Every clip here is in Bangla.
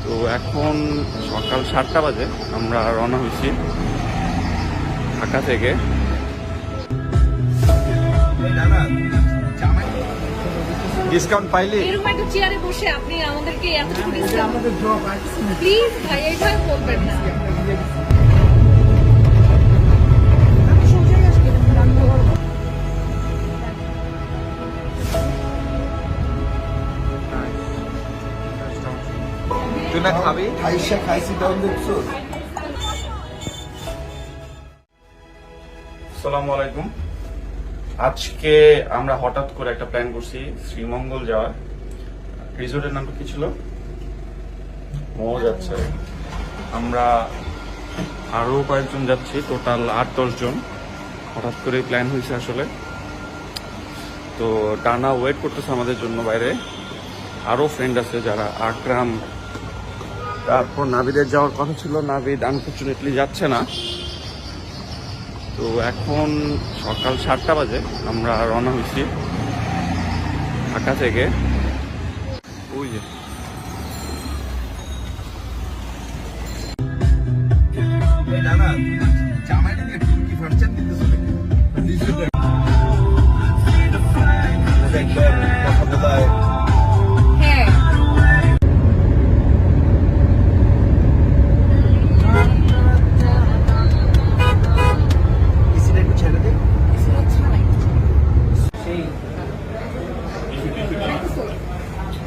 তো এখন সকাল 7টা বাজে, আমরা রওনা হয়েছি ঢাকা থেকে। ডিসকাউন্ট পাইলি? এরকম একটা চেয়ারে বসে আপনি আমাদেরকে এতটুকু ডিসকাউন্ট, প্লিজ ভাই এইভাবে বলবেন না। তুই না খাবি? আসসালামু আলাইকুম। আজকে আমরা হঠাৎ করে একটা প্ল্যান করছি শ্রীমঙ্গল যাওয়ার। রিসোর্টের নামটা কি ছিল? মজা যাচ্ছে। আমরা আরো কয়েকজন যাচ্ছি, টোটাল 8-10 জন। হঠাৎ করে প্ল্যান হয়েছে আসলে। তো টানা ওয়েট করতেছে আমাদের জন্য বাইরে। আরো ফ্রেন্ড আছে যারা, আকরাম, তারপর নাবিদের যাওয়ার কথা ছিল, নাবিদ আনফরচুনেটলি যাচ্ছে না। তো এখন সকাল 7টা বাজে, আমরা রওনা হয়েছি ঢাকা থেকে। ওই যে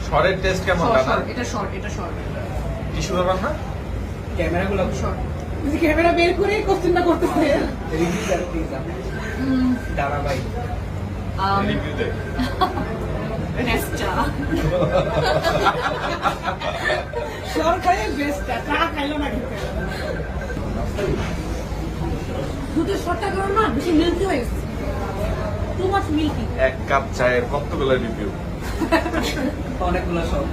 শর্টের টেস্ট কেমন? এটা শর্ট, এটা শর্ট। টিস্যু ব্যাপার না? ক্যামেরাগুলো শর্ট। ক্যামেরা বের করে কোশ্চেনটা করতেছে। দাঁড়াবাই রিভিউ দে। বেস্টটা সরকারের বেস্টটা চা খাইলো না খেতে দুটো শর্টটা করো না, বেশি মিল্কি হয়ে গেছে, টু মাচ মিল্কি। এক কাপ চায়ের কতগুলো রিভিউ? অনেকগুলো সব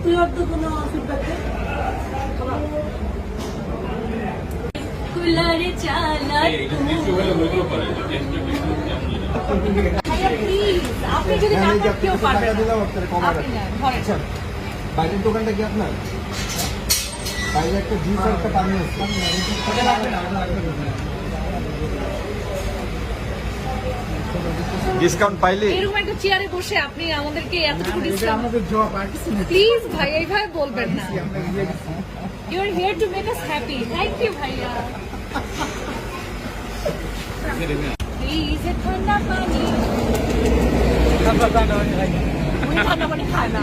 তুই আর তো কোনো ফিডব্যাক দে। কুলারে চালাই আপনি যদি না পারেন কেউ পারবে না। আপনি না, ধরেন। বাইরের দোকানটা কি আপনার? বাইরে একটা জুস আর একটা পানি আছে। ডিসকাউন্ট পাইলি? এরকম একটা চেয়ারে বসে আপনি আমাদেরকে এতটুকু ডিসকাউন্ট, আমাদের জব আর কিছু না। প্লিজ ভাই এইভাবে বলবেন না। You are here to make us happy. Thank you ভাইয়া। প্লিজ এ ঠান্ডা পানি। উনি ঠান্ডা পানি খায় না।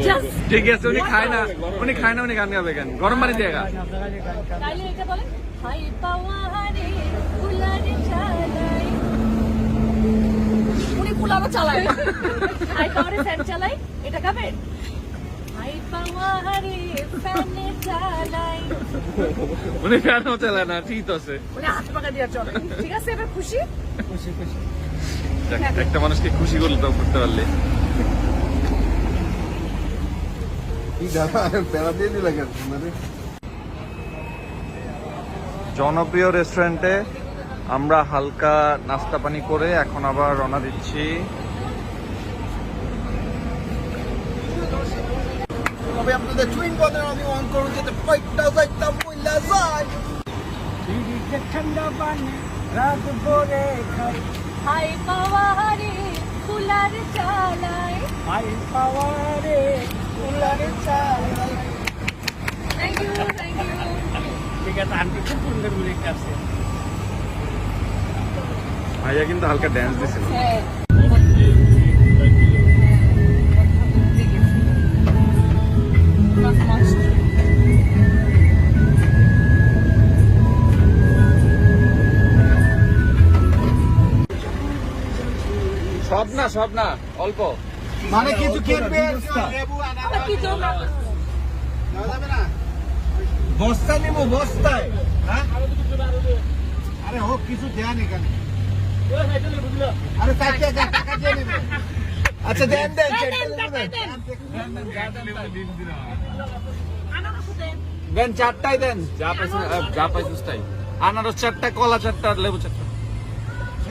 Just ঠিক আছে, উনি খায় না, উনি খায় না, উনি গান গাবে কেন? গরম পানি দিয়ে গা। তাইলে এটা বলেন, হাই পাওয়ারে কুলারে চালাই। উনি কুলারও চালায় না, হাই পাওয়ারে ফ্যান চালাই। এটা গাবেন, হাই পাওয়ারে ফ্যানে চালাই। উনি ফ্যানও চালায় না, ঠিক আছে। উনি হাত পাকা দিয়ে চলে। ঠিক আছে, এবার খুশি? খুশি খুশি একটা মানুষকে খুশি করলে তো করতে পারলে। জনপ্রিয় রেস্টুরেন্টে আমরা হালকা নাস্তা পানি করে এখন আবার রওনা দিচ্ছি। তবে আপনাদের টুইন বদের আমি অন করুন যাতে ফাইটটা যাইতা মইলা যায়। ঠান্ডা পানি রাত ভরে খাই, হাই পাওয়ারে কুলারে চালাই। হাই পাওয়ারে কুলারে চালাই। Thank you, thank you. ঠিক আছে, আন্টি খুব সুন্দর লিখে আছে। ভাইয়া কিন্তু হালকা ড্যান্স দিছিল। হ্যাঁ। সব না অল্প। মানে কিছু কিনবে আবার কি তোমরা বস্তা নিব, বস্তায়। হ্যাঁ, আরে হোক, কিছু দেন এখানে। আরে টাকা দিয়ে নেবে। আচ্ছা দেন দেন দেন, চারটাই দেন, যা পাইছিস তাই। আনারস 4টা, কলা 4টা, লেবু 4টা।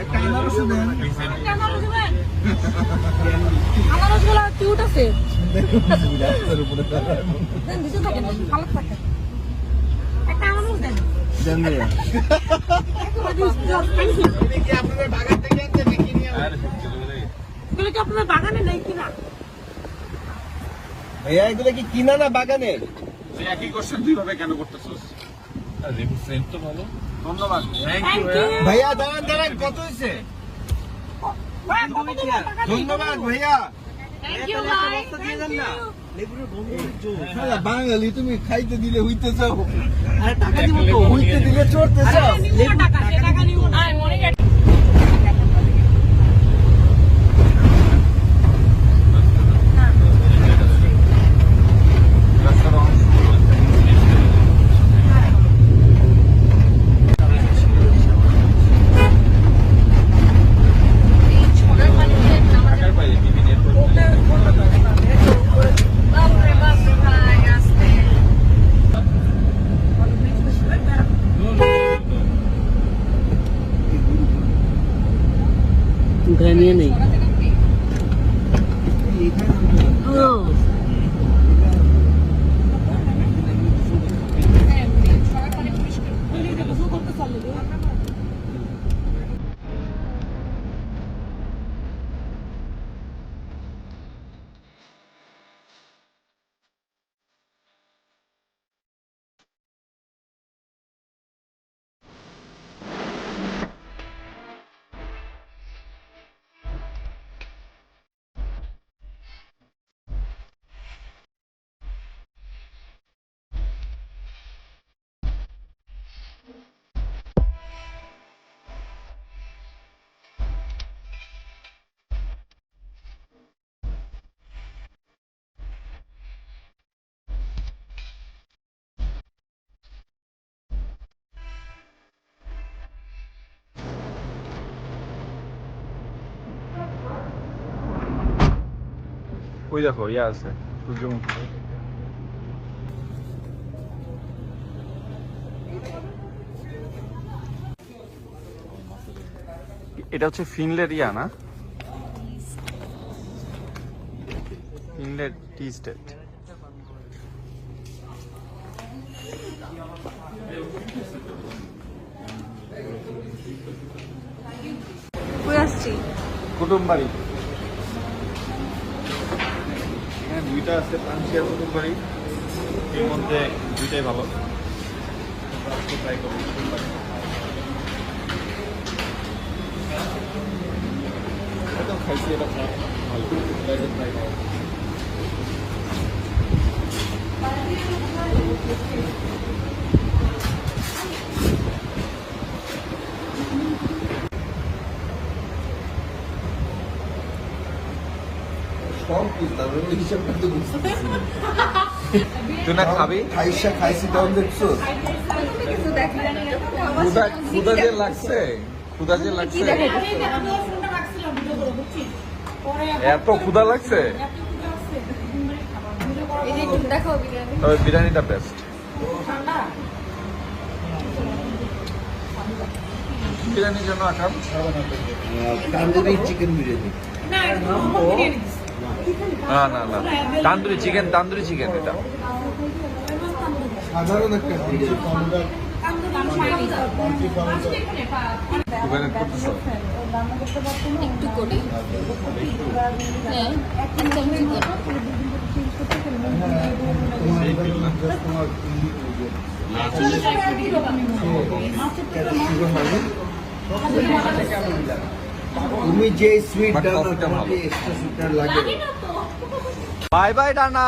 একটা আনারস দেন। আনারস দিবেন? আনারস কিউট আছে রাস্তার উপরে দাঁড়ায়। দেন দিতে থাকেন ভালো থাকে একটা আমারও দেন দেন রে। এটা কি আপনাদের বাগান থেকে আনতে নাকি নিয়ে আসেন? এগুলো কি আপনাদের বাগানে নাই কিনা ভাইয়া এগুলো কি কিনা না বাগানের? তুই একই কোশ্চেন দুই ভাবে কেন করতেছিস? ধন্যবাদ। থ্যাংক ইউ ভাইয়া দাঁড়ান দাঁড়ান, কত হয়েছে? ধন্যবাদ ভাইয়া। থ্যাংক ইউ ভাই শালা বাঙালি, তুমি খাইতে দিলে হইতে চাও, আরে টাকা দিব তো, হইতে দিলে চড়তে চাও। টাকা সে টাকা নিব না মনে গেছে নিয়ে নেই ওই দেখো ইয়া আছে সূর্যমুখী। এটা হচ্ছে ফিনলের ইয়া না, ফিনলের টি স্টেট। কই আসছি কুটুমবাড়ি, এখানে দুইটা আছে, পানশিয়ার কুটুমবাড়ি, এর মধ্যে দুইটাই ভালো। ট্রাই করবো কুটুমবাড়ি। এটা খাইছি, এটা ভালো, এটা ট্রাই করবো। কম বুঝলাম, আমি হিসাব করতে বুঝতেছি না। তুই না খাবি? খাইসা খাইছি তখন দেখছো? ক্ষুদা যে লাগছে, ক্ষুদা যে লাগছে, এত ক্ষুদা লাগছে, তবে বিরিয়ানিটা বেস্ট। বিরিয়ানির জন্য আকাম তান্দুরি চিকেন বিরিয়ানি। না না না, তান্দুরি চিকেন, তান্দুরি চিকেন এটা। সাধারণ একটা বিরিয়ানি। ওখানে করতেছো? একটু করি হ্যাঁ একদম তুমি যে সুইট But দাও coffee টা তোমাকে ভালো। এক্সট্রা সুইটার লাগে। বাই বাই ডানা।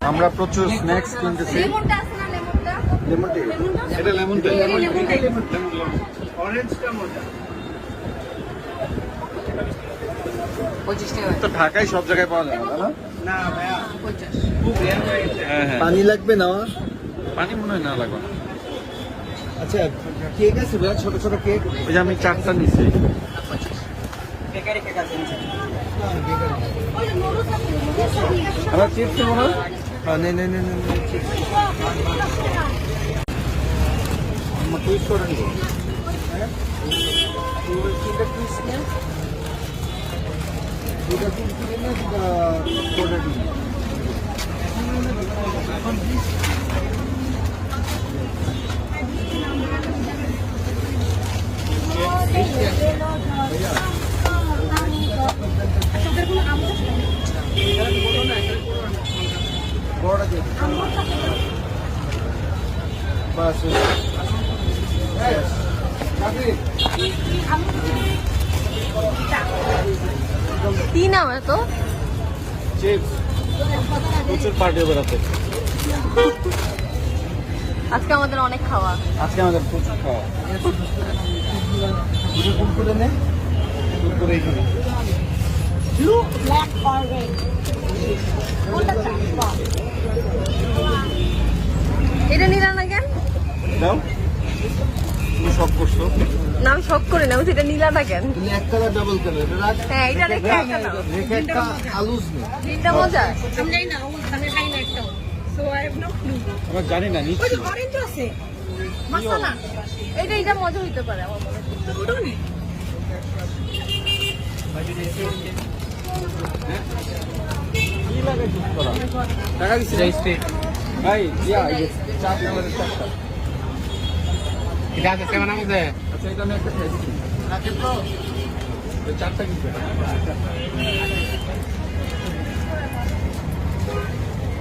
আমরা প্রচুর স্ন্যাক্স কিনতেছি। লেমনটা আছে না লেমনটা লেমন টি। এটা লেমন টি। অরেঞ্জটা মজা। তো ঢাকায় সব জায়গায় পাওয়া যায় না, তাই না? না ভাইয়া, খুব রেয়ার হয়ে গেছে। হ্যাঁ হ্যাঁ, পানি লাগবে না? পানি মনে হয় না লাগবে না। আচ্ছা, কেক আছে ভাইয়া, ছোট ছোট কেক? ওই যে আমি 4টা নিছি। বেকারি কেক আছে। আমরা চিপস মনে হয় নে নে নে নে আমরা টুইস্ট করে নিব তিনটা টুইস্ট নে দুটা টুইস্ট নে দুটা কোটা দিন বড় দিয়ে বাস কি নাম এত? চিপস প্রচুর পার্টি হবে রাতে আজকে আমাদের অনেক খাওয়া। আজকে আমাদের প্রচুর খাওয়া দুটো কোন করে নে দুটো করে এখানে ব্লু ব্ল্যাক অর রেড কোনটা চাইবা? এটা নিলা না কেন? দাও তুমি সব করছো না আমি শক করি না, আমি সেটা নিলা না কেন? তুমি এক কালার ডাবল কালার এটা রাখ হ্যাঁ এটা রেখে একটা নাও। রেখে একটা আলুজ নে তিনটা মজা। আমি জানি না ওখানে খাই না একটাও so I have no clue আমরা জানি না নিচ্ছি ওই যে অরেঞ্জ আছে মশলা এটা মজা হইতে পারে আমার মনে হয়। ওটাও নেই কি লাগে চুপ করা টাকা দিছি ভাই ইয়া চার কালারের চারটা এটা আছে কেমন আমাদের আচ্ছা এটা আমি একটা খাইছি রাখেন তো এই চারটা কিন্তু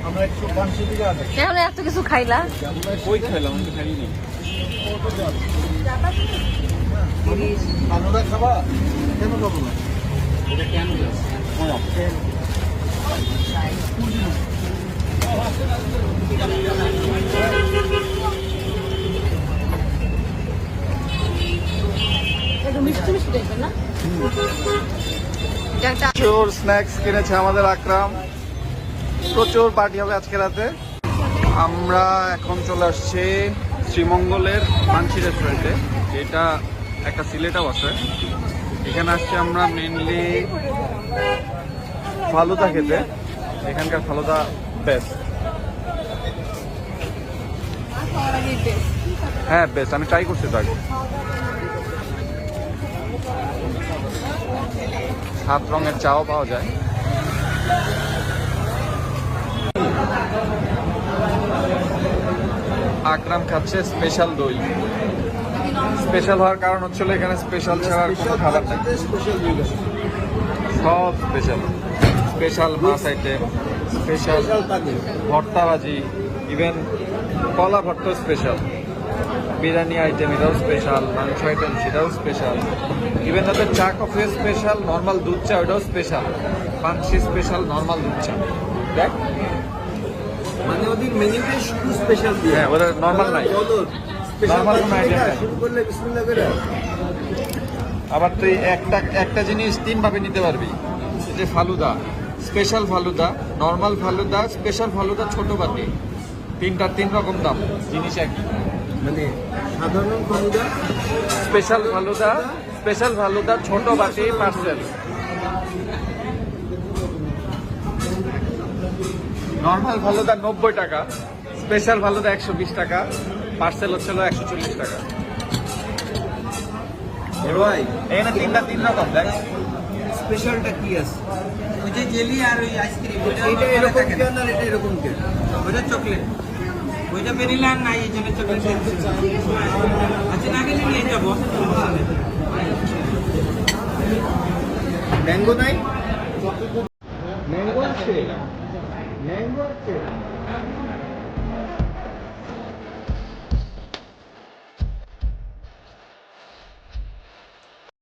আমরা একটু বাংশি দিকে আছে কেন এত কিছু খাইলা? কই খাইলাম আমি তো খাইনি আলুটা খাবা কেন খাবো না এটা কেন একটু মিষ্টি মিষ্টি দেখবেন না এটা একটা প্রচুর স্ন্যাক্স কিনেছে আমাদের আকরাম প্রচুর পার্টি হবে আজকে রাতে আমরা এখন চলে আসছি শ্রীমঙ্গলের মানসি রেস্টুরেন্টে যেটা একটা সিলেটাও আছে এখানে আসছি আমরা মেনলি ফালুদা খেতে এখানকার ফালুদা বেস্ট হ্যাঁ বেস্ট আমি ট্রাই করছি তো আগে 7 রঙের চাও পাওয়া যায় আকরাম খাচ্ছে স্পেশাল দই স্পেশাল হওয়ার কারণ হচ্ছিল এখানে স্পেশাল ছাড়া আর কোনো খাবার নেই সব স্পেশাল স্পেশাল মাছ আইটেম স্পেশাল ভর্তা ভাজি ইভেন কলা ভর্তা স্পেশাল বিরিয়ানি আইটেম এটাও স্পেশাল মাংস আইটেম সেটাও স্পেশাল ইভেন তাদের চা কফি স্পেশাল নর্মাল দুধ চা ওটাও স্পেশাল পানসি স্পেশাল নর্মাল দুধ চা দেখ মানে ওদের মেনুতে শুধু স্পেশাল দিয়ে হ্যাঁ ওটা নর্মাল নাই নর্মাল কোনো আইটেম নাই শুরু করলে বিসমিল্লাহ করে আবার তুই একটা জিনিস 3 ভাবে নিতে পারবি এই যে falooda special falooda normal falooda special falooda ছোট বাটি 3 রকম দাম জিনিস একই মানে সাধারণ ফালুদা স্পেশাল ফালুদা ছোট বাটি পার্সেল নর্মাল ফালুদা 90 টাকা স্পেশাল ফালুদা 120 টাকা পার্সেল হচ্ছিল 140 টাকা বড় ভাই এখানে 3 রকম দেখ স্পেশালটা কি আছে ওই যে জেলি আর ওই আইসক্রিম এটা এরকম কেন আর এটা এরকম কেন ওইটা চকলেট ওইটা ভ্যানিলা আর নাই এই জন্য চকলেট আচ্ছা না গেলে নিয়ে যাবো ম্যাঙ্গো নাই ম্যাঙ্গো আছে